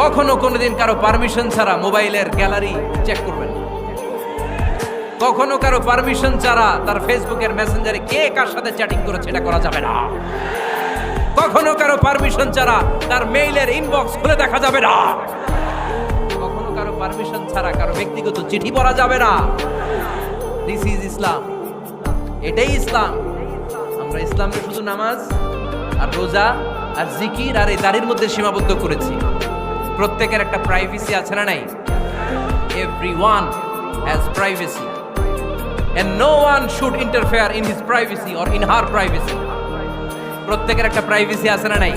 কখনো কোনোদিন কারো পারমিশন ছাড়া মোবাইলের গ্যালারি চেক করবেন না। কখনো কারো পারমিশন ছাড়া তার ফেসবুকের মেসেঞ্জারে কে কার সাথে চ্যাটিং করেছে এটা করা যাবে না। কখনো কারো পারমিশন ছাড়া তার মেইলের ইনবক্স খুলে দেখা যাবে না। কখনো কারো পারমিশন ছাড়া কারো ব্যক্তিগত চিঠি পড়া যাবে না। দিস ইজ ইসলাম, এটাই ইসলাম। আমরা ইসলামকে শুধু নামাজ আর রোজা আর জিকির আর এই দাড়ির মধ্যে সীমাবদ্ধ করেছি। প্রত্যেকের একটা প্রাইভেসি আছে না নাই? Everyone has privacy and no one should interfere in his privacy or in her privacy. প্রত্যেকের একটা প্রাইভেসি আছে না নাই?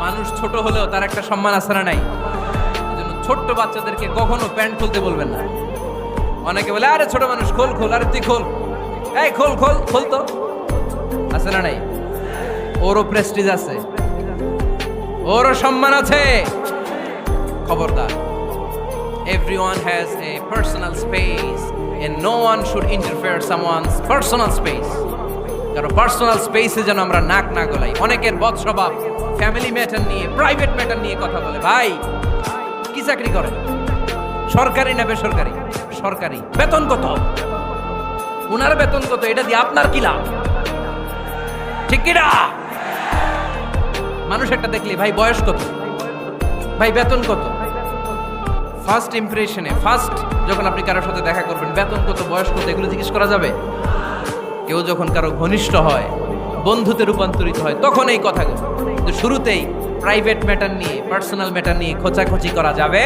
মানুষ ছোট হলেও তার একটা সম্মান আছে না নাই? এজন্য ছোট্ট বাচ্চাদেরকে কখনো প্যান্ট খুলতে বলবেন না। অনেকে বলে আরে ছোট মানুষ খোল খোল, আরে তুই খোল, এই খোল খোল খোল তো, আছে না নাই? ওরও প্রেস্টিজ আছে, ওরও সম্মান আছে। খবরদার, everyone has a personal space and no one should interfere someone's personal space. কারণ পার্সোনাল স্পেসে যেন আমরা নাক না গলাই। অনেকের বদ স্বভাব ফ্যামিলি ম্যাটার নিয়ে, প্রাইভেট ম্যাটার নিয়ে কথা বলে। ভাই কি চাকরি করেন? সরকারি না বেসরকারি? সরকারি। বেতন কত? ওনার বেতন কত? এটা দিয়ে আপনার কি লাভ? ঠিক কি না? মানুষ একটা দেখলে ভাই বয়স কত, ভাই বেতন কত, ফার্স্ট ইমপ্রেশনে, ফার্স্ট যখন আপনি কারোর সাথে দেখা করবেন বেতন কত, বয়স কত, এগুলো জিজ্ঞেস করা যাবে? কেউ যখন কারো ঘনিষ্ঠ হয়, বন্ধুতে রূপান্তরিত হয়, তখন এই কথাগুলো। কিন্তু শুরুতেই প্রাইভেট ম্যাটার নিয়ে, পার্সোনাল ম্যাটার নিয়ে খোঁচাখুচি করা যাবে